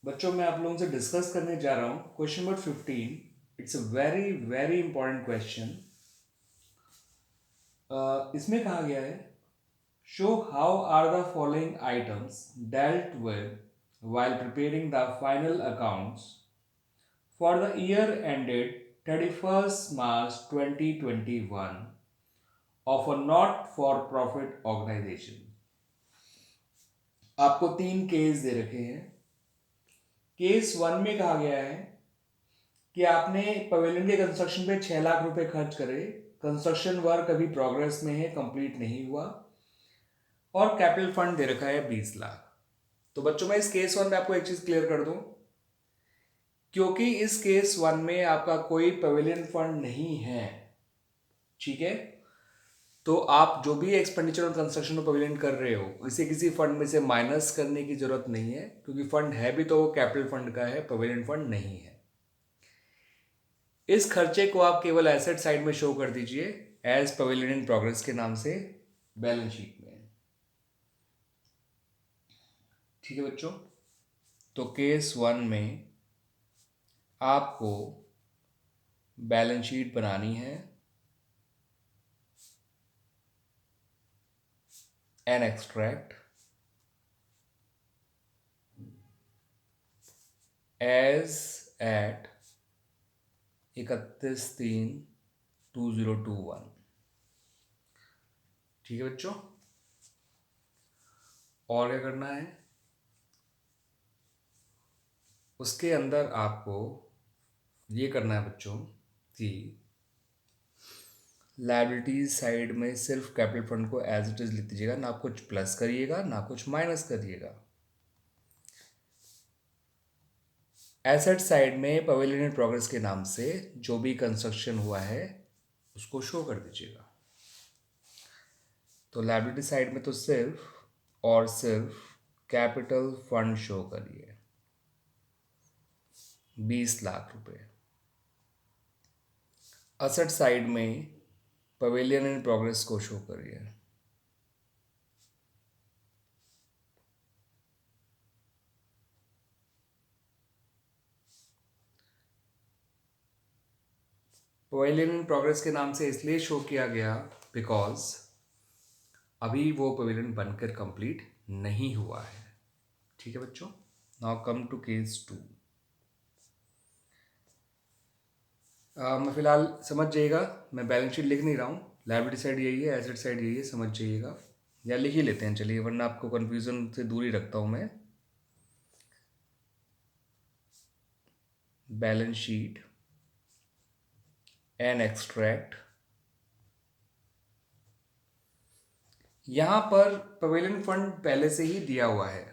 बच्चों मैं आप लोगों से डिस्कस करने जा रहा हूँ question number 15। It's a very very important question. इसमें कहा गया है show how are the following items dealt with while preparing the final accounts for the year ended 31st March 2021 of a not for profit organization। आपको तीन case दे रखे हैं। Case one में कहा गया है कि आपने पवेलियन के कंस्ट्रक्शन पे 6 लाख रुपए खर्च करे, कंस्ट्रक्शन वर्क अभी प्रोग्रेस में है, कंप्लीट नहीं हुआ और कैपिटल फंड दे रखा है 20 लाख। तो बच्चों मैं इस केस वन में आपको एक चीज क्लियर कर दूं, क्योंकि इस केस वन में आपका कोई पवेलियन फंड नहीं है, ठीक है। तो आप जो भी expenditure on construction of pavilion कर रहे हो इसे किसी फंड में से माइनस करने की जरूरत नहीं है, क्योंकि फंड है भी तो वो कैपिटल फंड का है, पवेलियन फंड नहीं है। इस खर्चे को आप केवल एसेट साइड में शो कर दीजिए एज पवेलियन इन प्रोग्रेस के नाम से बैलेंस शीट में। ठीक है बच्चों, तो केस वन में आपको बैलेंस शीट बनानी है एन एक्सट्रैक्ट एज एट 31/3/2021। ठीक है बच्चों, और क्या करना है उसके अंदर आपको ये करना है बच्चों कि लायबिलिटीज साइड में सिर्फ कैपिटल फंड को एज इट इज लिख दीजिएगा, ना कुछ प्लस करिएगा ना कुछ माइनस करिएगा। एसेट साइड में पवेलियन इन प्रोग्रेस के नाम से जो भी कंस्ट्रक्शन हुआ है उसको शो कर दीजिएगा। तो लायबिलिटी साइड में तो सिर्फ और सिर्फ कैपिटल फंड शो करिए 20 लाख रुपए। असेट साइड में पवेलियन इन प्रोग्रेस को शो करिए। पवेलियन इन प्रोग्रेस के नाम से इसलिए शो किया गया बिकॉज अभी वो पवेलियन बनकर कंप्लीट नहीं हुआ है। ठीक है बच्चों, now come to case two. मैं फिलहाल समझ जाइएगा, मैं बैलेंस शीट लिख नहीं रहा हूँ, लायबिलिटी साइड यही है, एसेट साइड यही है, समझ जाइएगा या लिख ही लेते हैं चलिए, वरना आपको कन्फ्यूज़न से दूर ही रखता हूँ मैं। बैलेंस शीट एन एक्सट्रैक्ट, यहाँ पर पवेलियन फंड पहले से ही दिया हुआ है।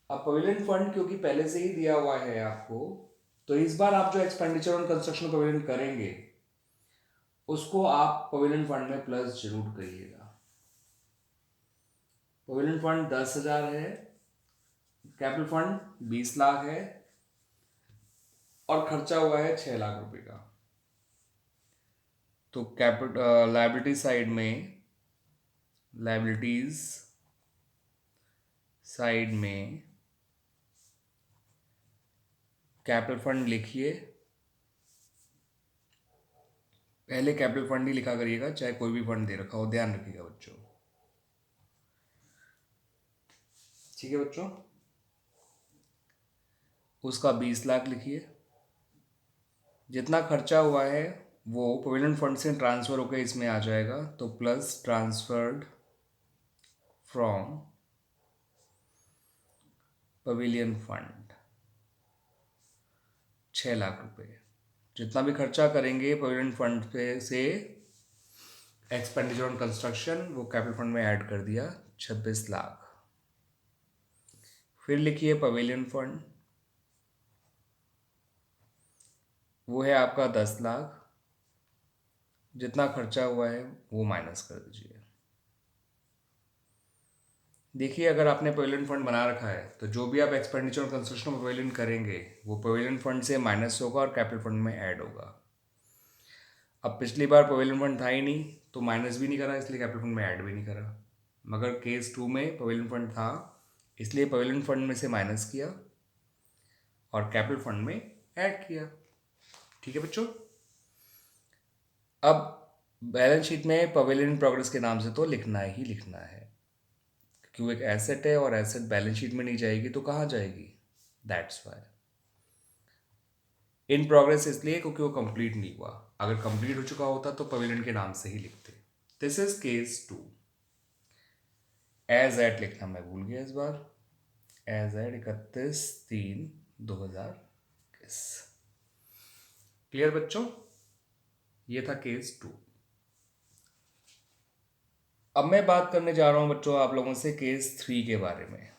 अब पवेलियन फंड क्योंकि पहले से ही दिया हुआ है आपको, तो इस बार आप जो एक्सपेंडिचर ऑन कंस्ट्रक्शन पवेलियन करेंगे उसको आप पवेलियन फंड में प्लस जरूर करिएगा। पवेलियन फंड 10,000 है, कैपिटल फंड 20 लाख है और खर्चा हुआ है 6 लाख रुपए का। तो कैपिटल लायबिलिटी साइड में, लायबिलिटीज साइड में कैपिटल फंड लिखिए। पहले कैपिटल फंड ही लिखा करिएगा, चाहे कोई भी फंड दे रखा हो, ध्यान रखिएगा बच्चों। ठीक है बच्चों, उसका 20 लाख लिखिए। जितना खर्चा हुआ है वो प्रोविडेंट फंड से ट्रांसफ़र होकर इसमें आ जाएगा, तो plus transferred from pavilion fund 6 lakh रुपए। जितना भी खर्चा करेंगे पवेलियन फंड पे से एक्सपेंडिचर ऑन कंस्ट्रक्शन वो कैपिटल फंड में ऐड कर दिया 26 लाख। फिर लिखिए पवेलियन फंड, वो है आपका 10 लाख। जितना खर्चा हुआ है वो माइनस कर दीजिए। देखिए अगर आपने पवेलियन फंड बना रखा है तो जो भी आप expenditure on construction of pavilion करेंगे वो पवेलियन फंड से माइनस होगा और कैपिटल फंड में ऐड होगा। अब पिछली बार पवेलियन फंड था ही नहीं तो माइनस भी नहीं करा, इसलिए कैपिटल फंड में ऐड भी नहीं करा। मगर केस टू में पवेलियन फंड था इसलिए पवेलियन फंड में से माइनस किया और कैपिटल फंड में ऐड किया। ठीक है बच्चों, अब बैलेंस शीट में पवेलियन प्रोग्रेस के नाम से तो लिखना ही लिखना है, क्योंकि वो एक एसेट है और एसेट बैलेंस शीट में नहीं जाएगी तो कहाँ जाएगी। दैट्स वाई इन प्रोग्रेस इसलिए क्योंकि वो कंप्लीट नहीं हुआ। अगर कंप्लीट हो चुका होता तो पवेलियन के नाम से ही लिखते। This is case 2। As at लिखना मैं भूल गया इस बार। As eight 31/3/2021। क्लियर बच्चों, ये था केस 2। अब मैं बात करने जा रहा हूं बच्चों आप लोगों से केस 3 के बारे में।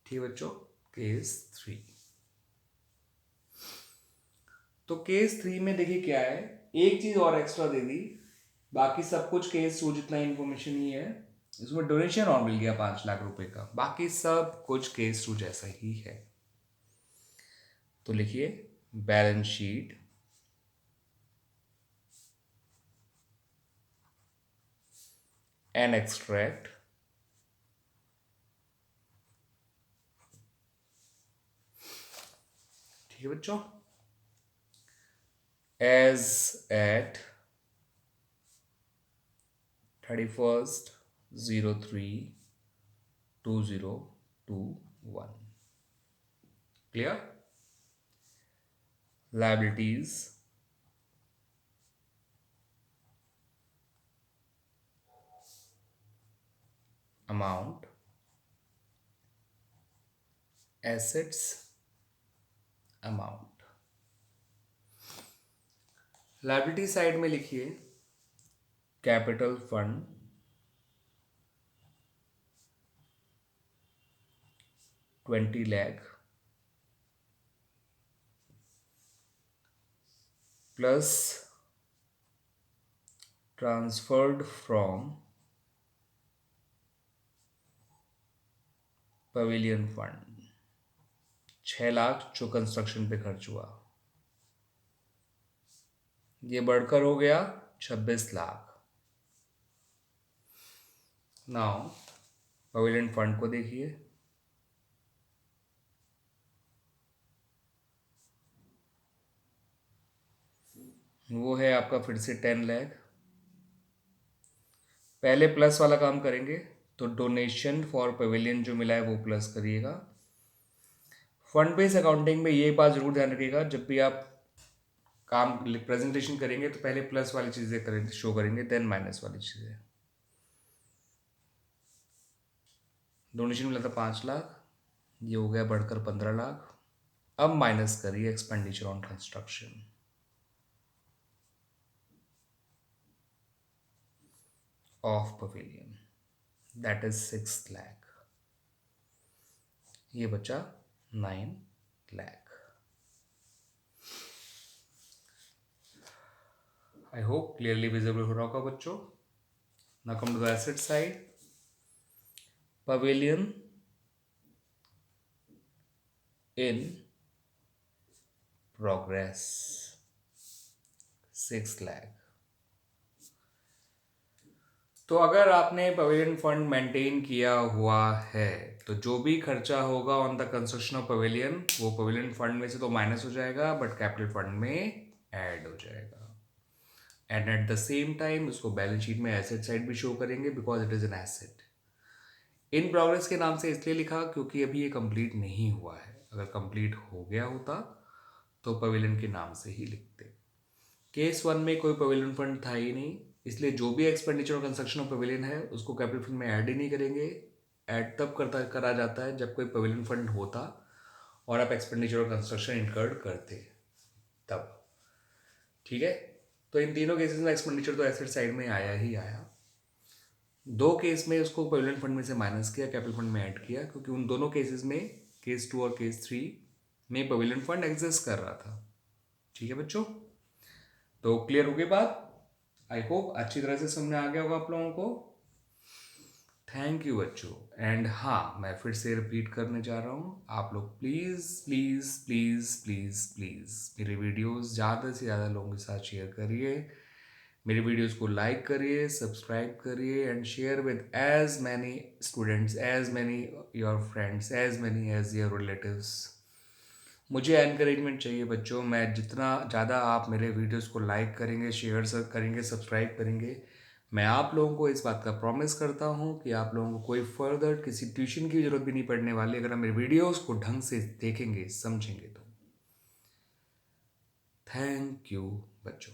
ठीक है बच्चों, केस 3। तो केस 3 में देखिए क्या है, एक चीज और एक्स्ट्रा दे दी, बाकी सब कुछ केस 2 जितना इंफॉर्मेशन ही है। इसमें डोनेशन और मिल गया 5 लाख रुपए का, बाकी सब कुछ केस 2 जैसा ही है। तो लिखिए बैलेंस शीट एंड एक्सट्रैक्ट ठीक है बच्चों, as at 31/03/2021। Clear. liabilities amount, assets amount। Liability side में लिखिए capital fund 20 lakh plus transferred from pavilion fund 6 lakh जो कंस्ट्रक्शन पे खर्च हुआ, ये बढ़कर हो गया 26 लाख। नाउ पवेलियन फंड को देखिए, वो है आपका फिर से 10 लाख। पहले प्लस वाला काम करेंगे तो डोनेशन फॉर पवेलियन जो मिला है वो प्लस करिएगा। फंड बेस्ड अकाउंटिंग में ये बात जरूर ध्यान रखिएगा, जब भी आप काम प्रेजेंटेशन करेंगे तो पहले प्लस वाली चीजें करेंगे, शो करेंगे, देन माइनस वाली चीजें। डोनेशन मिला था 5 लाख, ये हो गया बढ़कर 15 लाख। अब माइनस करिए expenditure on construction, of pavilion, that is 6 lakh, ये बचा 9 lakh. I hope clearly visible हो रहा होगा बच्चों। Now come to the asset side. Pavilion in progress 6 lakh. तो अगर आपने पवेलियन फंड मेंटेन किया हुआ है तो जो भी खर्चा होगा on the construction of pavilion वो पवेलियन फंड में से तो माइनस हो जाएगा, बट कैपिटल फंड में ऐड हो जाएगा। And at the same time उसको बैलेंस शीट में एसेट साइड भी शो करेंगे because it is an asset. In progress के नाम से इसलिए लिखा क्योंकि अभी ये कंप्लीट नहीं हुआ है। अगर कंप्लीट हो गया होता तो पवेलियन के नाम से ही लिखते। केस 1 में कोई पवेलियन फंड था ही नहीं, इसलिए जो भी एक्सपेंडिचर और कंस्ट्रक्शन ऑफ पवेलियन है उसको कैपिटल फंड में ऐड ही नहीं करेंगे। ऐड तब करा जाता है जब कोई पवेलियन फंड होता और आप एक्सपेंडिचर और कंस्ट्रक्शन इनकर्ड करते तब। ठीक है, तो इन तीनों केसेस में एक्सपेंडिचर तो एसेट साइड में आया ही आया। 2 केस में उसको पवेलियन फंड में से माइनस किया, कैपिटल फंड में ऐड किया, क्योंकि उन दोनों केसेस में केस 2 और केस 3 में पवेलियन फंड एग्जिस्ट कर रहा था। ठीक है बच्चों, तो क्लियर हो गई बात। आई होप अच्छी तरह से समझ में आ गया होगा आप लोगों को। थैंक यू बच्चों। एंड हाँ, मैं फिर से रिपीट करने जा रहा हूँ, आप लोग please please please please please मेरे वीडियोस ज़्यादा से ज़्यादा लोगों के साथ शेयर करिए। मेरे वीडियोस को लाइक करिए, सब्सक्राइब करिए and share with as many students, as many your friends, as many as your relatives. मुझे एनकरेजमेंट चाहिए बच्चों। मैं जितना ज़्यादा आप मेरे वीडियोस को लाइक करेंगे, शेयर करेंगे, सब्सक्राइब करेंगे, मैं आप लोगों को इस बात का प्रॉमिस करता हूँ कि आप लोगों को कोई फर्दर किसी ट्यूशन की ज़रूरत भी नहीं पड़ने वाली अगर आप मेरे वीडियोस को ढंग से देखेंगे, समझेंगे तो। थैंक यू बच्चों।